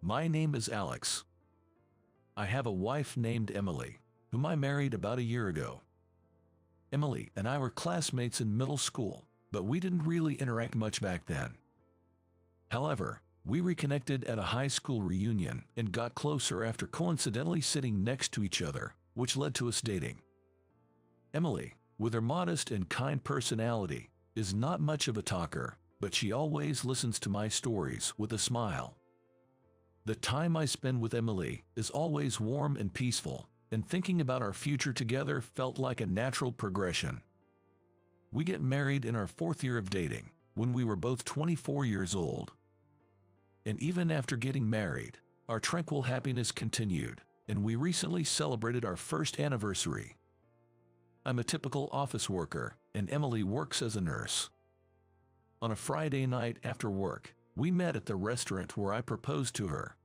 My name is Alex. I have a wife named Emily, whom I married about a year ago. Emily and I were classmates in middle school, but we didn't really interact much back then. However, we reconnected at a high school reunion and got closer after coincidentally sitting next to each other, which led to us dating. Emily, with her modest and kind personality, is not much of a talker, but she always listens to my stories with a smile. The time I spend with Emily is always warm and peaceful, and thinking about our future together felt like a natural progression. We get married in our 4th year of dating, when we were both 24 years old. And even after getting married, our tranquil happiness continued, and we recently celebrated our 1st anniversary. I'm a typical office worker, and Emily works as a nurse. On a Friday night after work, we met at the restaurant where I proposed to her.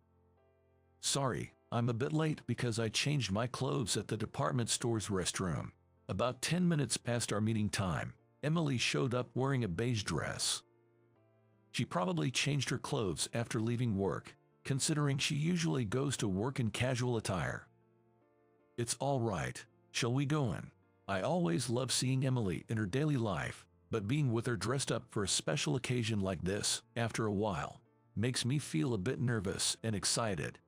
Sorry, I'm a bit late because I changed my clothes at the department store's restroom. About 10 minutes past our meeting time, Emily showed up wearing a beige dress. She probably changed her clothes after leaving work, considering she usually goes to work in casual attire. It's all right, shall we go in? I always love seeing Emily in her daily life, but being with her dressed up for a special occasion like this, after a while, makes me feel a bit nervous and excited.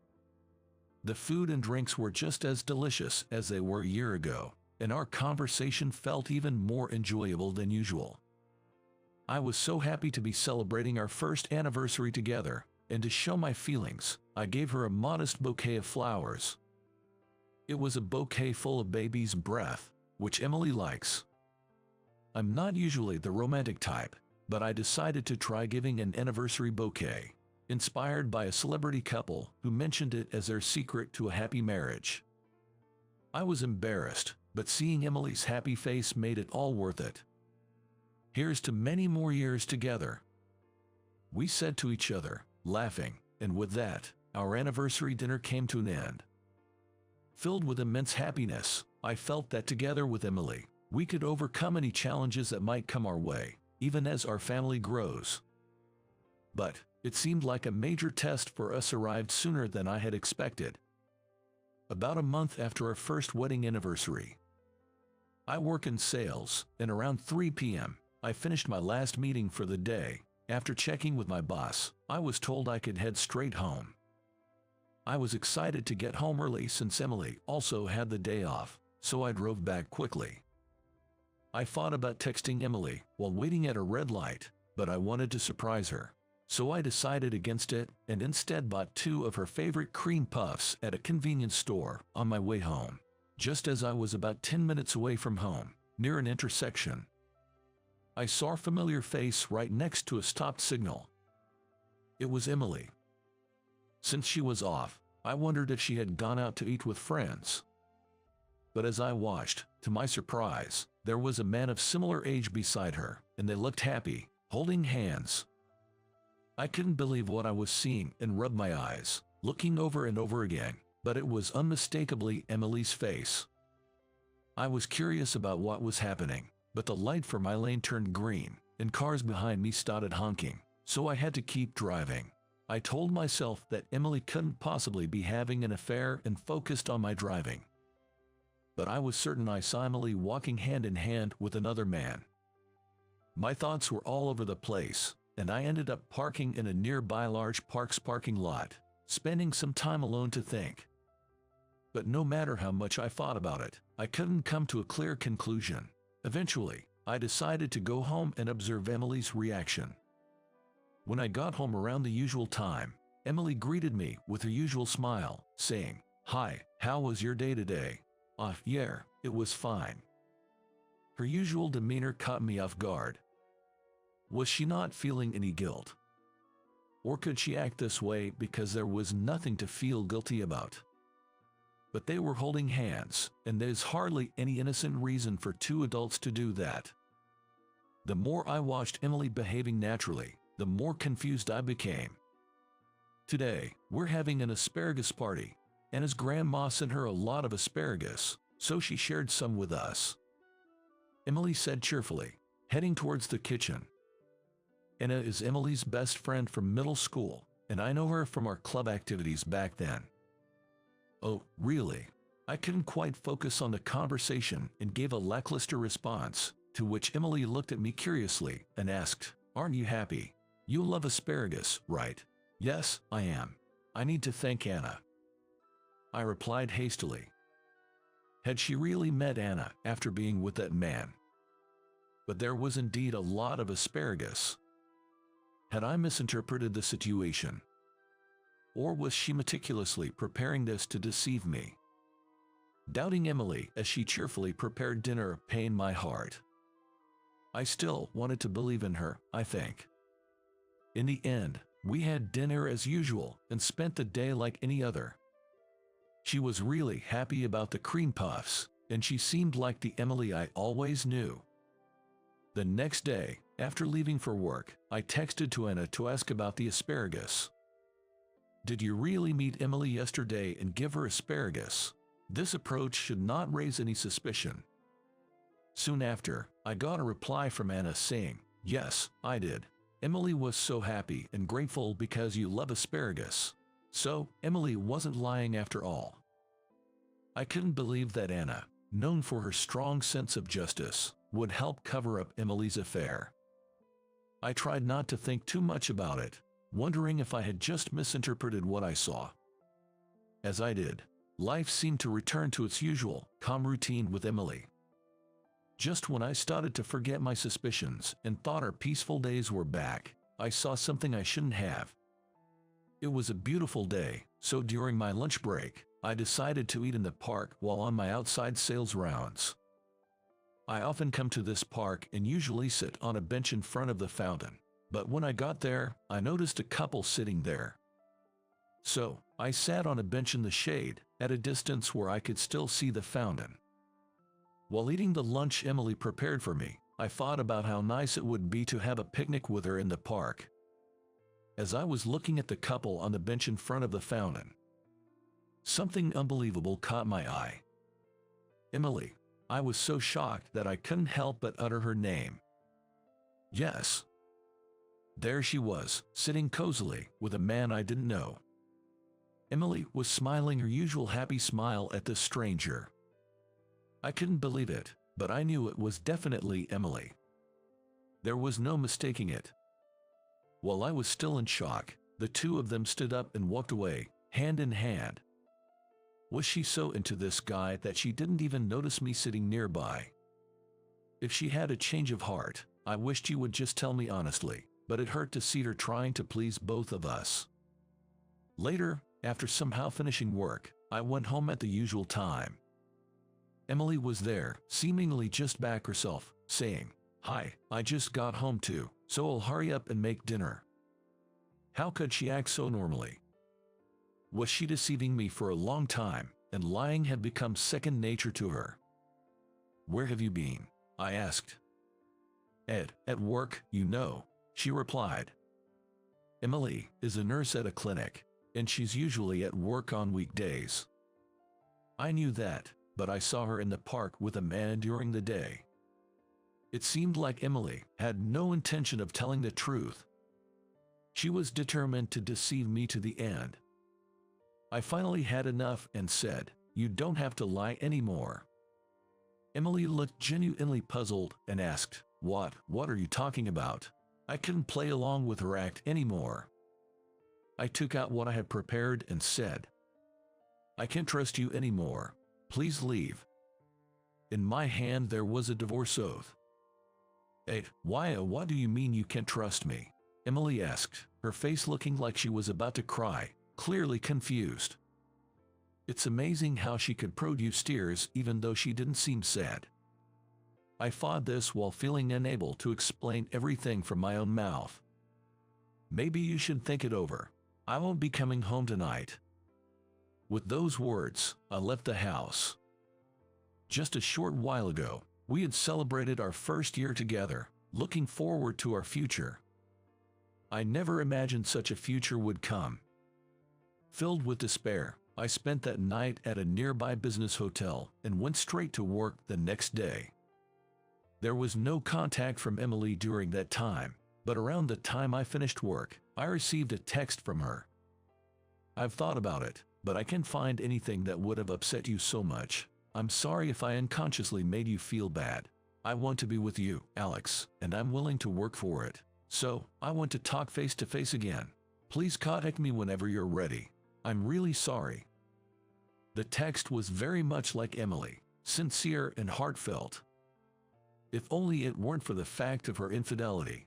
The food and drinks were just as delicious as they were a year ago, and our conversation felt even more enjoyable than usual. I was so happy to be celebrating our 1st anniversary together, and to show my feelings, I gave her a modest bouquet of flowers. It was a bouquet full of baby's breath, which Emily likes. I'm not usually the romantic type, but I decided to try giving an anniversary bouquet, inspired by a celebrity couple who mentioned it as their secret to a happy marriage. I was embarrassed, but seeing Emily's happy face made it all worth it. Here's to many more years together, we said to each other, laughing, and with that, our anniversary dinner came to an end. Filled with immense happiness, I felt that together with Emily, we could overcome any challenges that might come our way, even as our family grows. But it seemed like a major test for us arrived sooner than I had expected. About a month after our 1st wedding anniversary. I work in sales, and around 3 p.m., I finished my last meeting for the day. After checking with my boss, I was told I could head straight home. I was excited to get home early since Emily also had the day off, so I drove back quickly. I thought about texting Emily while waiting at a red light, but I wanted to surprise her. So I decided against it and instead bought 2 of her favorite cream puffs at a convenience store on my way home, just as I was about 10 minutes away from home, near an intersection. I saw a familiar face right next to a stopped signal. It was Emily. Since she was off, I wondered if she had gone out to eat with friends. But as I watched, to my surprise, there was a man of similar age beside her, and they looked happy, holding hands. I couldn't believe what I was seeing and rubbed my eyes, looking over and over again, but it was unmistakably Emily's face. I was curious about what was happening, but the light for my lane turned green, and cars behind me started honking, so I had to keep driving. I told myself that Emily couldn't possibly be having an affair and focused on my driving. But I was certain I saw Emily walking hand in hand with another man. My thoughts were all over the place, and I ended up parking in a nearby large park's parking lot, spending some time alone to think. But no matter how much I thought about it, I couldn't come to a clear conclusion. Eventually, I decided to go home and observe Emily's reaction. When I got home around the usual time, Emily greeted me with her usual smile, saying, "Hi, how was your day today?" Yeah, it was fine." Her usual demeanor caught me off guard. Was she not feeling any guilt? Or could she act this way because there was nothing to feel guilty about? But they were holding hands, and there's hardly any innocent reason for 2 adults to do that. The more I watched Emily behaving naturally, the more confused I became. Today, we're having an asparagus party, and his grandma sent her a lot of asparagus, so she shared some with us. Emily said cheerfully, heading towards the kitchen. Anna is Emily's best friend from middle school, and I know her from our club activities back then. Oh, really? I couldn't quite focus on the conversation and gave a lackluster response, to which Emily looked at me curiously and asked, "Aren't you happy? You love asparagus, right?" "Yes, I am. I need to thank Anna," I replied hastily. Had she really met Anna after being with that man? But there was indeed a lot of asparagus. Had I misinterpreted the situation? Or was she meticulously preparing this to deceive me? Doubting Emily as she cheerfully prepared dinner pained my heart. I still wanted to believe in her, I think. In the end, we had dinner as usual and spent the day like any other. She was really happy about the cream puffs, and she seemed like the Emily I always knew. The next day, after leaving for work, I texted to Anna to ask about the asparagus. "Did you really meet Emily yesterday and give her asparagus? This approach should not raise any suspicion." Soon after, I got a reply from Anna saying, "Yes, I did. Emily was so happy and grateful because you love asparagus." So, Emily wasn't lying after all. I couldn't believe that Anna, known for her strong sense of justice, would help cover up Emily's affair. I tried not to think too much about it, wondering if I had just misinterpreted what I saw. As I did, life seemed to return to its usual, calm routine with Emily. Just when I started to forget my suspicions and thought our peaceful days were back, I saw something I shouldn't have. It was a beautiful day, so during my lunch break, I decided to eat in the park while on my outside sales rounds. I often come to this park and usually sit on a bench in front of the fountain, but when I got there, I noticed a couple sitting there. So, I sat on a bench in the shade, at a distance where I could still see the fountain. While eating the lunch Emily prepared for me, I thought about how nice it would be to have a picnic with her in the park. As I was looking at the couple on the bench in front of the fountain, something unbelievable caught my eye. Emily. I was so shocked that I couldn't help but utter her name. Yes. There she was, sitting cozily with a man I didn't know. Emily was smiling her usual happy smile at this stranger. I couldn't believe it, but I knew it was definitely Emily. There was no mistaking it. While I was still in shock, the two of them stood up and walked away, hand in hand. Was she so into this guy that she didn't even notice me sitting nearby? If she had a change of heart, I wished she would just tell me honestly, but it hurt to see her trying to please both of us. Later, after somehow finishing work, I went home at the usual time. Emily was there, seemingly just back herself, saying, "Hi, I just got home too, so I'll hurry up and make dinner." How could she act so normally? Was she deceiving me for a long time, and lying had become second nature to her? "Where have you been?" I asked. At work, you know," she replied. Emily is a nurse at a clinic, and she's usually at work on weekdays. I knew that, but I saw her in the park with a man during the day. It seemed like Emily had no intention of telling the truth. She was determined to deceive me to the end. I finally had enough and said, "You don't have to lie anymore." Emily looked genuinely puzzled and asked, What are you talking about?" I couldn't play along with her act anymore. I took out what I had prepared and said, "I can't trust you anymore. Please leave." In my hand there was a divorce oath. What do you mean you can't trust me?" Emily asked, her face looking like she was about to cry, clearly confused. It's amazing how she could produce tears even though she didn't seem sad. I fought this while feeling unable to explain everything from my own mouth. "Maybe you should think it over. I won't be coming home tonight." With those words, I left the house. Just a short while ago, we had celebrated our first year together, looking forward to our future. I never imagined such a future would come. Filled with despair, I spent that night at a nearby business hotel and went straight to work the next day. There was no contact from Emily during that time, but around the time I finished work, I received a text from her. I've thought about it, but I can't find anything that would have upset you so much. I'm sorry if I unconsciously made you feel bad. I want to be with you, Alex, and I'm willing to work for it. So, I want to talk face to face again. Please contact me whenever you're ready. I'm really sorry. The text was very much like Emily, sincere and heartfelt. If only it weren't for the fact of her infidelity.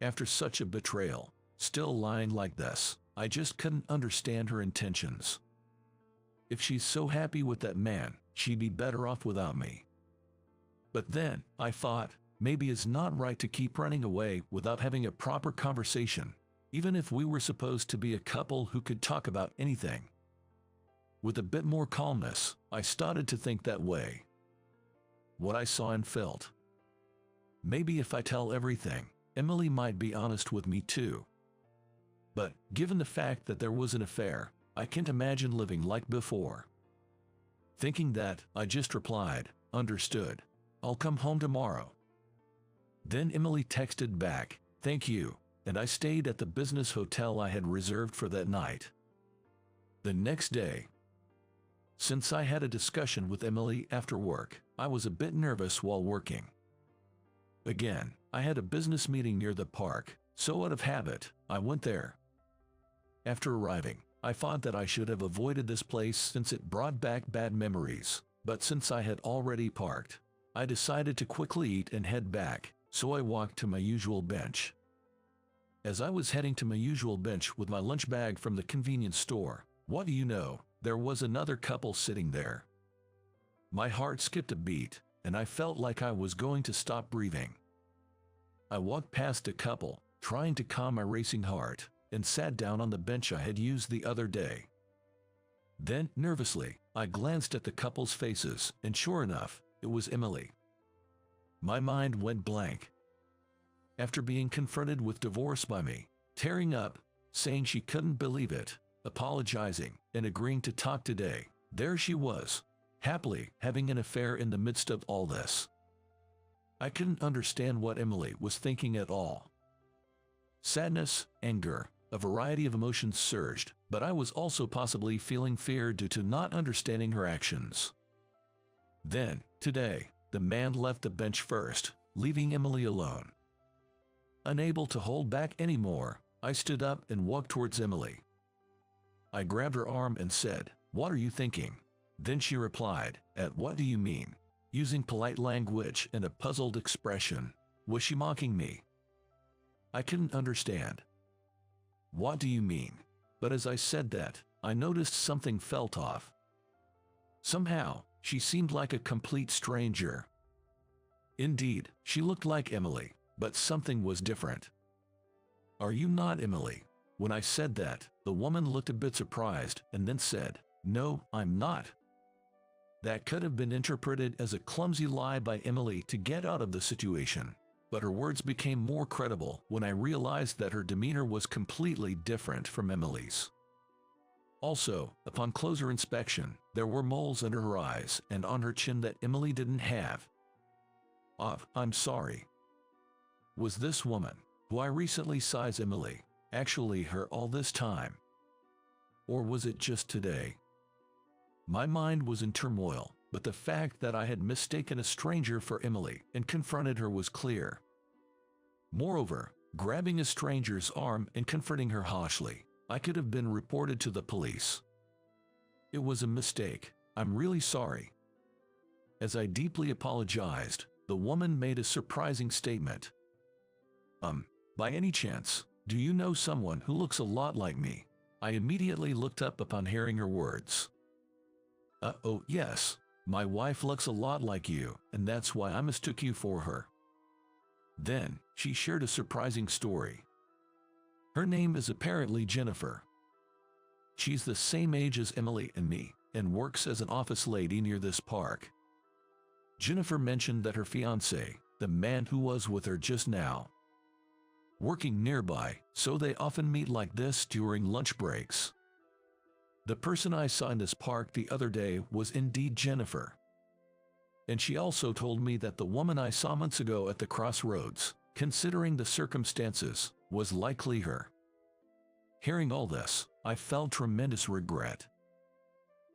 After such a betrayal, still lying like this, I just couldn't understand her intentions. If she's so happy with that man, she'd be better off without me. But then, I thought, maybe it's not right to keep running away without having a proper conversation, even if we were supposed to be a couple who could talk about anything. With a bit more calmness, I started to think that way. What I saw and felt. Maybe if I tell everything, Emily might be honest with me too. But, given the fact that there was an affair, I can't imagine living like before. Thinking that, I just replied, "Understood. I'll come home tomorrow." Then Emily texted back, "Thank you," and I stayed at the business hotel I had reserved for that night. The next day, since I had a discussion with Emily after work, I was a bit nervous while working. Again, I had a business meeting near the park, so out of habit, I went there. After arriving, I thought that I should have avoided this place since it brought back bad memories, but since I had already parked, I decided to quickly eat and head back, so I walked to my usual bench. As I was heading to my usual bench with my lunch bag from the convenience store, what do you know, there was another couple sitting there. My heart skipped a beat, and I felt like I was going to stop breathing. I walked past a couple, trying to calm my racing heart, and sat down on the bench I had used the other day. Then, nervously, I glanced at the couple's faces, and sure enough, it was Emily. My mind went blank. After being confronted with divorce by me, tearing up, saying she couldn't believe it, apologizing, and agreeing to talk today, there she was, happily having an affair in the midst of all this. I couldn't understand what Emily was thinking at all. Sadness, anger, a variety of emotions surged, but I was also possibly feeling fear due to not understanding her actions. Then, today, the man left the bench first, leaving Emily alone. Unable to hold back anymore, I stood up and walked towards Emily. I grabbed her arm and said, "What are you thinking?" Then she replied, "What do you mean?" using polite language and a puzzled expression. Was she mocking me? I couldn't understand. "What do you mean?" But as I said that, I noticed something felt off. Somehow, she seemed like a complete stranger. Indeed, she looked like Emily, but something was different. "Are you not Emily?" When I said that, the woman looked a bit surprised and then said, "No, I'm not." That could have been interpreted as a clumsy lie by Emily to get out of the situation, but her words became more credible when I realized that her demeanor was completely different from Emily's. Also, upon closer inspection, there were moles under her eyes and on her chin that Emily didn't have. I'm sorry. Was this woman, who I recently saw as Emily, actually her all this time? Or was it just today? My mind was in turmoil, but the fact that I had mistaken a stranger for Emily and confronted her was clear. Moreover, grabbing a stranger's arm and confronting her harshly, I could have been reported to the police. It was a mistake. I'm really sorry. As I deeply apologized, the woman made a surprising statement. By any chance, do you know someone who looks a lot like me?" I immediately looked up upon hearing her words. Oh yes, my wife looks a lot like you, and that's why I mistook you for her." Then, she shared a surprising story. Her name is apparently Jennifer. She's the same age as Emily and me, and works as an office lady near this park. Jennifer mentioned that her fiancé, the man who was with her just now, working nearby, so they often meet like this during lunch breaks. The person I saw in this park the other day was indeed Jennifer. And she also told me that the woman I saw months ago at the crossroads, considering the circumstances, was likely her. Hearing all this, I felt tremendous regret.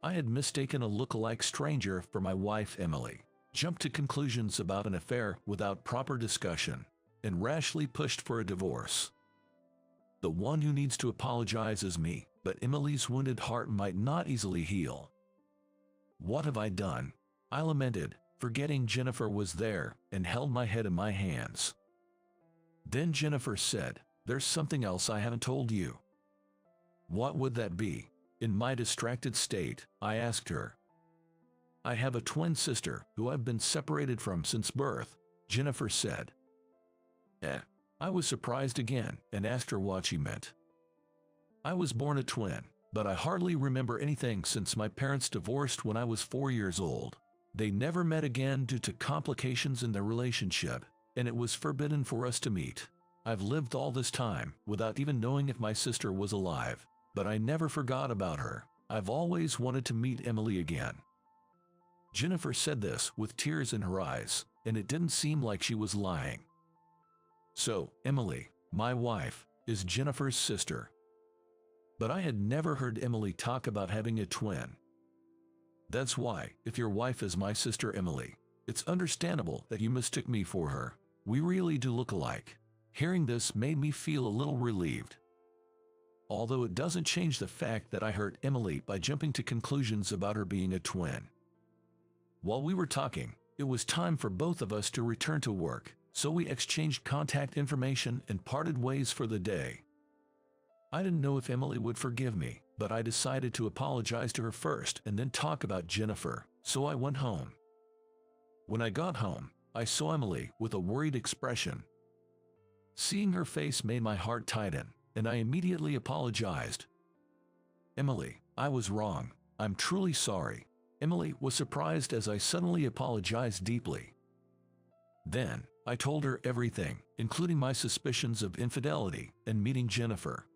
I had mistaken a look-alike stranger for my wife Emily, jumped to conclusions about an affair without proper discussion, and rashly pushed for a divorce. The one who needs to apologize is me, but Emily's wounded heart might not easily heal. What have I done? I lamented, forgetting Jennifer was there, and held my head in my hands. Then Jennifer said, "There's something else I haven't told you." What would that be? In my distracted state, I asked her. "I have a twin sister who I've been separated from since birth," Jennifer said. I was surprised again and asked her what she meant. "I was born a twin, but I hardly remember anything since my parents divorced when I was 4 years old. They never met again due to complications in their relationship, and it was forbidden for us to meet. I've lived all this time without even knowing if my sister was alive, but I never forgot about her. I've always wanted to meet Emily again." Jennifer said this with tears in her eyes, and it didn't seem like she was lying. So, Emily, my wife, is Jennifer's sister. But I had never heard Emily talk about having a twin. That's why, if your wife is my sister Emily, it's understandable that you mistook me for her. We really do look alike. Hearing this made me feel a little relieved. Although it doesn't change the fact that I hurt Emily by jumping to conclusions about her being a twin. While we were talking, it was time for both of us to return to work, so we exchanged contact information and parted ways for the day. I didn't know if Emily would forgive me, but I decided to apologize to her first and then talk about Jennifer, so I went home. When I got home, I saw Emily with a worried expression. Seeing her face made my heart tighten, and I immediately apologized. "Emily, I was wrong. I'm truly sorry." Emily was surprised as I suddenly apologized deeply. Then, I told her everything, including my suspicions of infidelity and meeting Jennifer.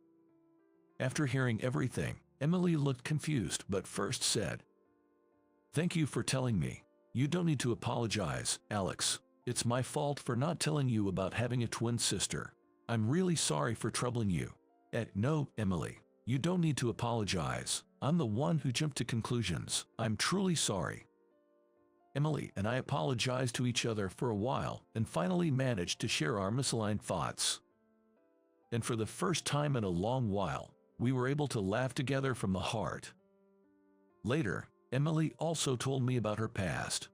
After hearing everything, Emily looked confused but first said, "Thank you for telling me. You don't need to apologize, Alex. It's my fault for not telling you about having a twin sister. I'm really sorry for troubling you." No, Emily, you don't need to apologize. I'm the one who jumped to conclusions. I'm truly sorry. Emily and I apologized to each other for a while and finally managed to share our misaligned thoughts. And for the first time in a long while, we were able to laugh together from the heart. Later, Emily also told me about her past.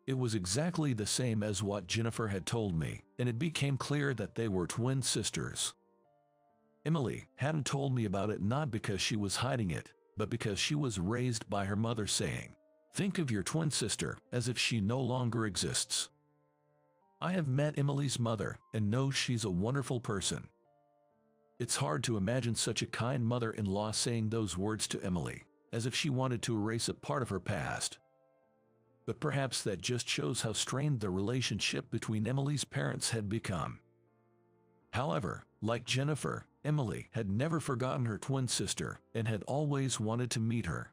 It was exactly the same as what Jennifer had told me, and it became clear that they were twin sisters. Emily hadn't told me about it not because she was hiding it, but because she was raised by her mother saying, "Think of your twin sister as if she no longer exists." I have met Emily's mother and know she's a wonderful person. It's hard to imagine such a kind mother-in-law saying those words to Emily, as if she wanted to erase a part of her past. But perhaps that just shows how strained the relationship between Emily's parents had become. However, like Jennifer, Emily had never forgotten her twin sister and had always wanted to meet her.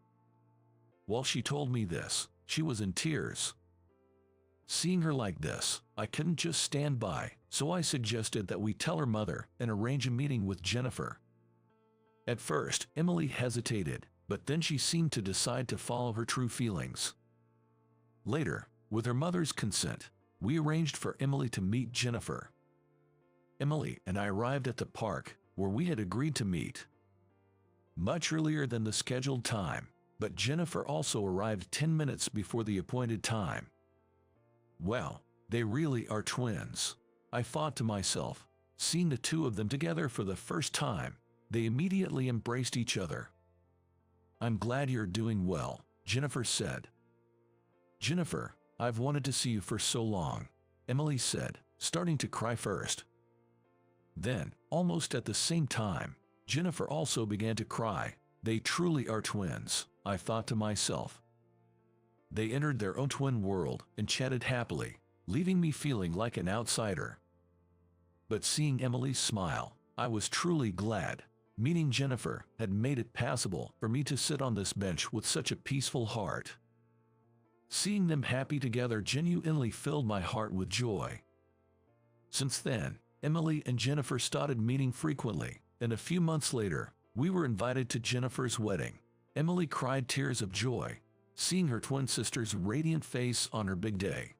While she told me this, she was in tears. Seeing her like this, I couldn't just stand by, so I suggested that we tell her mother and arrange a meeting with Jennifer. At first, Emily hesitated, but then she seemed to decide to follow her true feelings. Later, with her mother's consent, we arranged for Emily to meet Jennifer. Emily and I arrived at the park, where we had agreed to meet. Much earlier than the scheduled time, but Jennifer also arrived 10 minutes before the appointed time. Well, they really are twins, I thought to myself. Seeing the two of them together for the first time, they immediately embraced each other. "I'm glad you're doing well," Jennifer said. "Jennifer, I've wanted to see you for so long," Emily said, starting to cry first. Then, almost at the same time, Jennifer also began to cry. They truly are twins, I thought to myself. They entered their own twin world and chatted happily, leaving me feeling like an outsider. But seeing Emily's smile, I was truly glad. Meeting Jennifer had made it possible for me to sit on this bench with such a peaceful heart. Seeing them happy together genuinely filled my heart with joy. Since then, Emily and Jennifer started meeting frequently, and a few months later, we were invited to Jennifer's wedding. Emily cried tears of joy, seeing her twin sister's radiant face on her big day.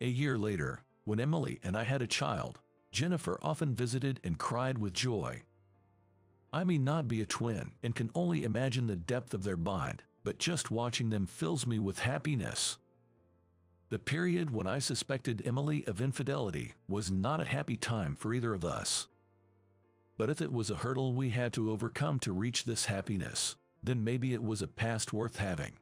A year later, when Emily and I had a child, Jennifer often visited and cried with joy. I may not be a twin and can only imagine the depth of their bond, but just watching them fills me with happiness. The period when I suspected Emily of infidelity was not a happy time for either of us. But if it was a hurdle we had to overcome to reach this happiness, then maybe it was a past worth having.